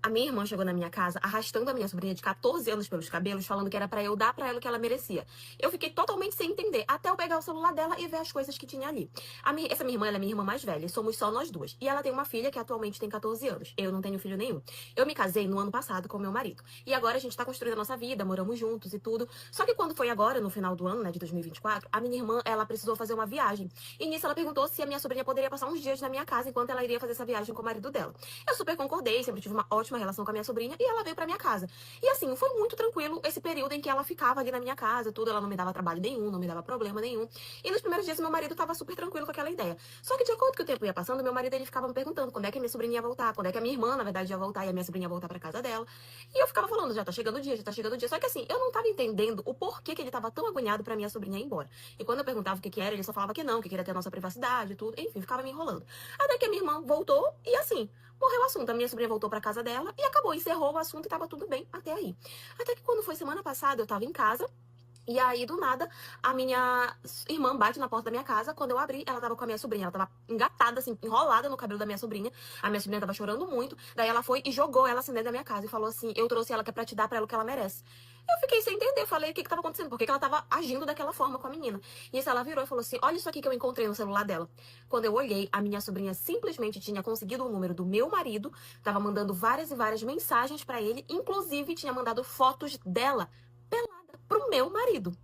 A minha irmã chegou na minha casa arrastando a minha sobrinha de 14 anos pelos cabelos, falando que era pra eu dar pra ela o que ela merecia. Eu fiquei totalmente sem entender, até eu pegar o celular dela e ver as coisas que tinha ali. Essa minha irmã, ela é minha irmã mais velha, e somos só nós duas. E ela tem uma filha que atualmente tem 14 anos. Eu não tenho filho nenhum. Eu me casei no ano passado com meu marido. E agora a gente tá construindo a nossa vida, moramos juntos e tudo. Só que quando foi agora, no final do ano, né, de 2024, a minha irmã, ela precisou fazer uma viagem. E nisso ela perguntou se a minha sobrinha poderia passar uns dias na minha casa enquanto ela iria fazer essa viagem com o marido dela. Eu super concordei, sempre tive uma ótima relação com a minha sobrinha e ela veio pra minha casa. E assim, foi muito tranquilo esse período em que ela ficava ali na minha casa, tudo, ela não me dava trabalho nenhum, não me dava problema nenhum. E nos primeiros dias meu marido tava super tranquilo com aquela ideia. Só que de acordo com o tempo ia passando, meu marido ele ficava me perguntando quando é que a minha sobrinha ia voltar, quando é que a minha irmã, na verdade, ia voltar e a minha sobrinha ia voltar pra casa dela. E eu ficava falando, já tá chegando o dia, já tá chegando o dia. Só que assim, eu não tava entendendo o porquê que ele tava tão agoniado pra minha sobrinha ir embora. E quando eu perguntava o que era, ele só falava que não, que queria ter a nossa privacidade e tudo. Enfim, ficava me enrolando. Até que a minha irmã voltou e assim, morreu o assunto. A minha sobrinha voltou pra casa dela e acabou, encerrou o assunto e tava tudo bem até aí. Até que quando foi semana passada, eu tava em casa. E aí, do nada, a minha irmã bate na porta da minha casa. Quando eu abri, ela tava com a minha sobrinha. Ela tava engatada, assim, enrolada no cabelo da minha sobrinha. A minha sobrinha tava chorando muito. Daí ela foi e jogou ela assim dentro da minha casa e falou assim, eu trouxe ela que é pra te dar pra ela o que ela merece. Eu fiquei sem entender, falei o que tava acontecendo, por que ela tava agindo daquela forma com a menina. E isso ela virou e falou assim, olha isso aqui que eu encontrei no celular dela. Quando eu olhei, a minha sobrinha simplesmente tinha conseguido o número do meu marido, tava mandando várias e várias mensagens pra ele, inclusive tinha mandado fotos dela pelada pro meu marido.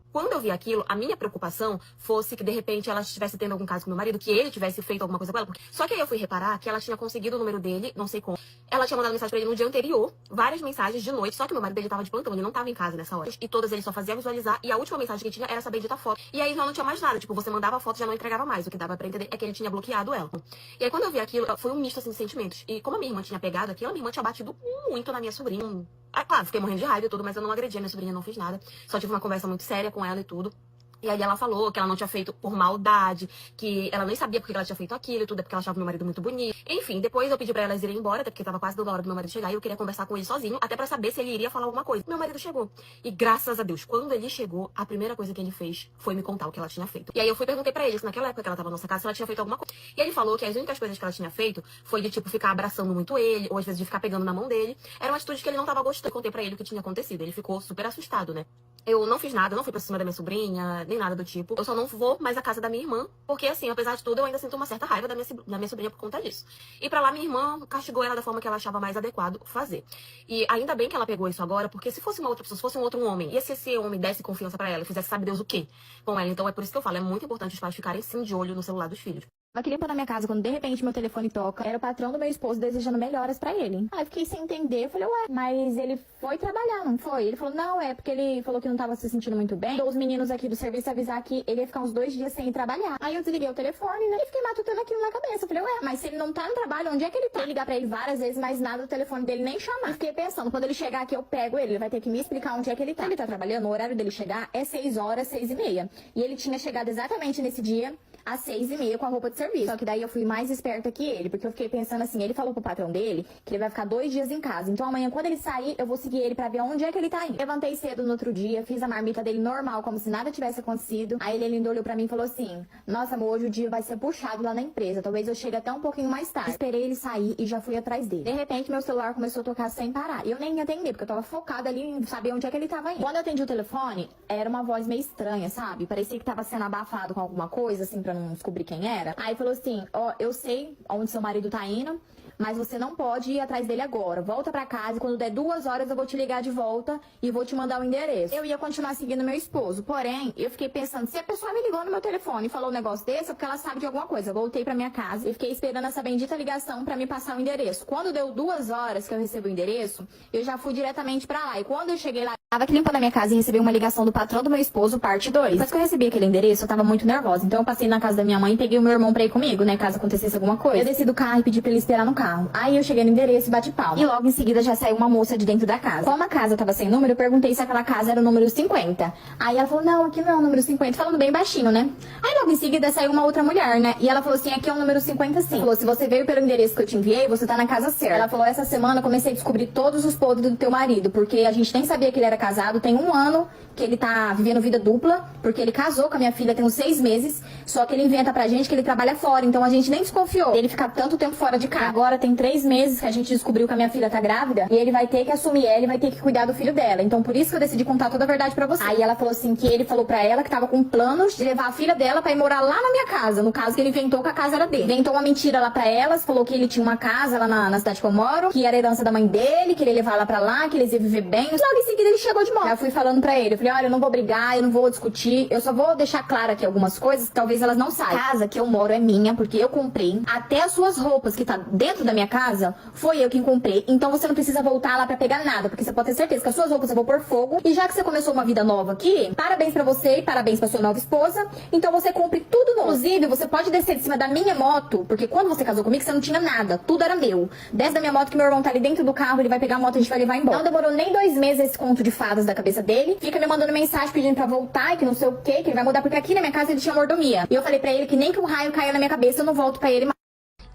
Quando eu vi aquilo, a minha preocupação fosse que, de repente, ela estivesse tendo algum caso com meu marido, que ele tivesse feito alguma coisa com ela. Só que aí eu fui reparar que ela tinha conseguido o número dele, não sei como. Ela tinha mandado mensagem pra ele no dia anterior, várias mensagens de noite, só que meu marido dele tava de plantão, ele não tava em casa nessa hora. E todas ele só fazia visualizar, e a última mensagem que tinha era saber editar foto. E aí já não tinha mais nada, tipo, você mandava foto e já não entregava mais. O que dava pra entender é que ele tinha bloqueado ela. E aí quando eu vi aquilo, foi um misto, assim, de sentimentos. E como a minha irmã tinha pegado aquilo, a minha irmã tinha batido muito na minha sobrinha. Ah, claro, fiquei morrendo de raiva e tudo, mas eu não agredi a minha sobrinha, não fiz nada. Só tive uma conversa muito séria com ela e tudo. E aí ela falou que ela não tinha feito por maldade, que ela nem sabia porque ela tinha feito aquilo e tudo, é porque ela achava meu marido muito bonito. Enfim, depois eu pedi pra elas irem embora, até porque tava quase dando a hora do meu marido chegar, e eu queria conversar com ele sozinho, até pra saber se ele iria falar alguma coisa. Meu marido chegou. E graças a Deus, quando ele chegou, a primeira coisa que ele fez foi me contar o que ela tinha feito. E aí eu fui e perguntei pra ele, se naquela época que ela tava na nossa casa, se ela tinha feito alguma coisa. E ele falou que as únicas coisas que ela tinha feito foi de, tipo, ficar abraçando muito ele, ou às vezes de ficar pegando na mão dele. Era uma atitude que ele não tava gostando. Eu contei pra ele o que tinha acontecido. Ele ficou super assustado, né? Eu não fiz nada, não fui pra cima da minha sobrinha, nem nada do tipo. Eu só não vou mais à casa da minha irmã, porque assim, apesar de tudo, eu ainda sinto uma certa raiva da minha sobrinha por conta disso. E pra lá, minha irmã castigou ela da forma que ela achava mais adequado fazer. E ainda bem que ela pegou isso agora, porque se fosse uma outra pessoa, se fosse um outro homem, e se esse homem desse confiança pra ela e fizesse sabe Deus o quê com ela, então é por isso que eu falo, é muito importante os pais ficarem sim de olho no celular dos filhos. Eu queria pôr na minha casa quando de repente meu telefone toca. Era o patrão do meu esposo desejando melhoras pra ele. Aí eu fiquei sem entender. Eu falei, ué, mas ele foi trabalhar, não foi? Ele falou, não, é porque ele falou que não tava se sentindo muito bem. Mandou os meninos aqui do serviço avisar que ele ia ficar uns 2 dias sem ir trabalhar. Aí eu desliguei o telefone, né? E fiquei matutando aquilo na cabeça. Eu falei, ué, mas se ele não tá no trabalho, onde é que ele tá? Eu ligar pra ele várias vezes, mas nada do telefone dele nem chamar. E fiquei pensando, quando ele chegar aqui, eu pego ele. Ele vai ter que me explicar onde é que ele tá. Ele tá trabalhando, o horário dele chegar é 6 horas, 6h30. E ele tinha chegado exatamente nesse dia às 6h30 com a roupa de serviço. Só que daí eu fui mais esperta que ele, porque eu fiquei pensando assim, ele falou pro patrão dele que ele vai ficar 2 dias em casa. Então amanhã, quando ele sair, eu vou seguir ele pra ver onde é que ele tá indo. Levantei cedo no outro dia, fiz a marmita dele normal, como se nada tivesse acontecido. Aí ele ainda olhou pra mim e falou assim, nossa amor, hoje o dia vai ser puxado lá na empresa, talvez eu chegue até um pouquinho mais tarde. Esperei ele sair e já fui atrás dele. De repente, meu celular começou a tocar sem parar. E eu nem ia atender, porque eu tava focada ali em saber onde é que ele tava indo. Quando eu atendi o telefone, era uma voz meio estranha, sabe? Parecia que tava sendo abafado com alguma coisa, assim, pra não descobrir quem era. Aí falou assim, ó, eu sei onde seu marido tá indo, mas você não pode ir atrás dele agora. Volta pra casa e quando der 2 horas eu vou te ligar de volta e vou te mandar o endereço. Eu ia continuar seguindo meu esposo, porém, eu fiquei pensando, se a pessoa me ligou no meu telefone e falou um negócio desse, é porque ela sabe de alguma coisa. Eu voltei pra minha casa e fiquei esperando essa bendita ligação pra me passar o endereço. Quando deu 2 horas que eu recebi o endereço, eu já fui diretamente pra lá. E quando eu cheguei lá, tava aqui limpando a minha casa e recebi uma ligação do patrão do meu esposo, parte 2. Depois que eu recebi aquele endereço, eu tava muito nervosa. Então eu passei na casa da minha mãe e peguei o meu irmão pra ir comigo, né, caso acontecesse alguma coisa. Eu desci do carro e pedi pra ele esperar no carro. Aí eu cheguei no endereço e bati palma. E logo em seguida já saiu uma moça de dentro da casa. Como a casa tava sem número, eu perguntei se aquela casa era o número 50. Aí ela falou, não, aqui não é o número 50, falando bem baixinho, né? Aí logo em seguida saiu uma outra mulher, né? E ela falou assim, aqui é o número 50 sim. Falou, se você veio pelo endereço que eu te enviei, você tá na casa certa. Ela falou, essa semana eu comecei a descobrir todos os podres do teu marido, porque a gente nem sabia que ele era é casado, tem 1 ano que ele tá vivendo vida dupla, porque ele casou com a minha filha tem uns 6 meses, só que ele inventa pra gente que ele trabalha fora, então a gente nem desconfiou dele ficar tanto tempo fora de casa. Agora tem 3 meses que a gente descobriu que a minha filha tá grávida, e ele vai ter que assumir ela e vai ter que cuidar do filho dela. Então por isso que eu decidi contar toda a verdade pra você. Aí ela falou assim, que ele falou pra ela que tava com planos de levar a filha dela pra ir morar lá na minha casa, no caso que ele inventou que a casa era dele. Inventou uma mentira lá pra elas, falou que ele tinha uma casa lá na cidade que eu moro, que era herança da mãe dele, que ele ia levar ela pra lá, que eles iam viver bem. Logo em seguida ele chegou de moto. Eu fui falando pra ele, eu falei, olha, eu não vou brigar, eu não vou discutir, eu só vou deixar claro aqui algumas coisas que talvez elas não saibam. A casa que eu moro é minha, porque eu comprei. Até as suas roupas que tá dentro da minha casa, foi eu quem comprei. Então você não precisa voltar lá pra pegar nada, porque você pode ter certeza que as suas roupas eu vou pôr fogo. E já que você começou uma vida nova aqui, parabéns pra você e parabéns pra sua nova esposa. Então você compre tudo novo. Inclusive, você pode descer de cima da minha moto, porque quando você casou comigo, você não tinha nada. Tudo era meu. Desce da minha moto que meu irmão tá ali dentro do carro, ele vai pegar a moto e a gente vai levar embora. Não demorou nem 2 meses esse conto de fadas da cabeça dele. Fica me mandando mensagem pedindo pra voltar e que não sei o que ele vai mudar, porque aqui na minha casa ele tinha mordomia. E eu falei pra ele que nem que um raio caia na minha cabeça, eu não volto pra ele mais.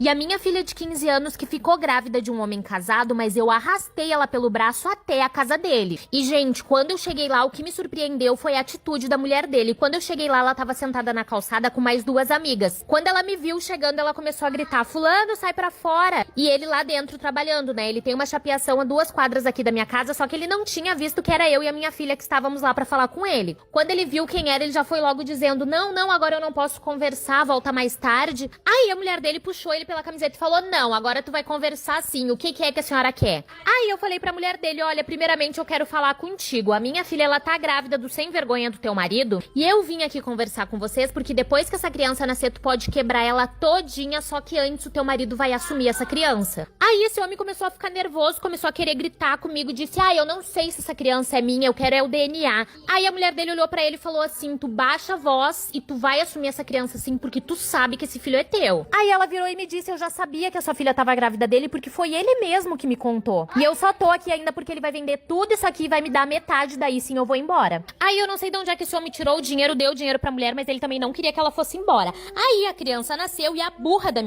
E a minha filha de 15 anos que ficou grávida de um homem casado, mas eu arrastei ela pelo braço até a casa dele. E, gente, quando eu cheguei lá, o que me surpreendeu foi a atitude da mulher dele. Quando eu cheguei lá, ela tava sentada na calçada com mais 2 amigas. Quando ela me viu chegando, ela começou a gritar, fulano, sai pra fora. E ele lá dentro trabalhando, né? Ele tem uma chapeação a 2 quadras aqui da minha casa, só que ele não tinha visto que era eu e a minha filha que estávamos lá pra falar com ele. Quando ele viu quem era, ele já foi logo dizendo, não, agora eu não posso conversar, volta mais tarde. Aí a mulher dele puxou ele pela camiseta e falou, não, agora tu vai conversar sim, o que é que a senhora quer? Aí eu falei pra mulher dele, olha, primeiramente eu quero falar contigo, a minha filha, ela tá grávida do sem vergonha do teu marido, e eu vim aqui conversar com vocês, porque depois que essa criança nascer, tu pode quebrar ela todinha, só que antes o teu marido vai assumir essa criança. Aí esse homem começou a ficar nervoso, começou a querer gritar comigo, disse, eu não sei se essa criança é minha, eu quero é o DNA. Aí a mulher dele olhou pra ele e falou assim, tu baixa a voz e tu vai assumir essa criança sim, porque tu sabe que esse filho é teu. Aí ela virou e me disse, eu já sabia que a sua filha tava grávida dele porque foi ele mesmo que me contou. E eu só tô aqui ainda porque ele vai vender tudo isso aqui e vai me dar metade, daí sim eu vou embora. Aí eu não sei de onde é que esse homem tirou o dinheiro, deu o dinheiro pra mulher, mas ele também não queria que ela fosse embora. Aí a criança nasceu e a burra da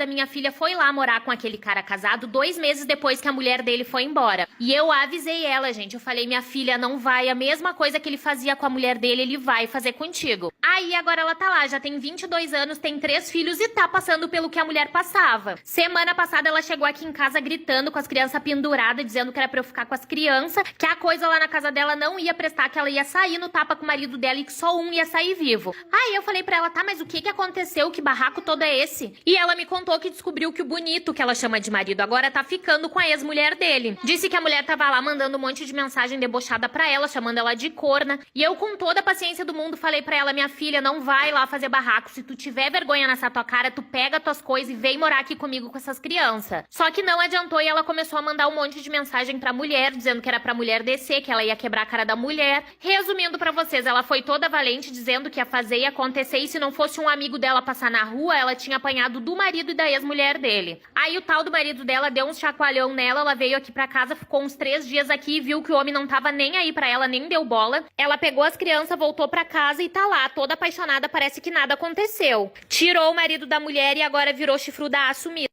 minha filha foi lá morar com aquele cara casado 2 meses depois que a mulher dele foi embora. E eu avisei ela, gente. Eu falei, minha filha não vai. A mesma coisa que ele fazia com a mulher dele, ele vai fazer contigo. Aí agora ela tá lá, já tem 22 anos, tem 3 filhos e tá passando pelo que a mulher passava. Semana passada ela chegou aqui em casa gritando com as crianças penduradas, dizendo que era pra eu ficar com as crianças, que a coisa lá na casa dela não ia prestar, que ela ia sair no tapa com o marido dela e que só um ia sair vivo. Aí eu falei pra ela, tá, mas o que aconteceu? Que barraco todo é esse? E ela me contou que descobriu que o bonito, que ela chama de marido, agora tá ficando com a ex-mulher dele. Disse que a mulher tava lá mandando um monte de mensagem debochada pra ela, chamando ela de corna. E eu, com toda a paciência do mundo, falei pra ela, minha filha, não vai lá fazer barraco. Se tu tiver vergonha nessa tua cara, tu pega tuas coisas e vem morar aqui comigo com essas crianças. Só que não adiantou e ela começou a mandar um monte de mensagem pra mulher, dizendo que era pra mulher descer, que ela ia quebrar a cara da mulher. Resumindo pra vocês, ela foi toda valente, dizendo que ia fazer e acontecer, e se não fosse um amigo dela passar na rua, ela tinha apanhado do marido e da ex-mulher dele. Aí o tal do marido dela deu um chacoalhão nela, ela veio aqui pra casa, ficou uns 3 dias aqui e viu que o homem não tava nem aí pra ela, nem deu bola. Ela pegou as crianças, voltou pra casa e tá lá, toda apaixonada, parece que nada aconteceu. Tirou o marido da mulher e agora virou chifruda assumida.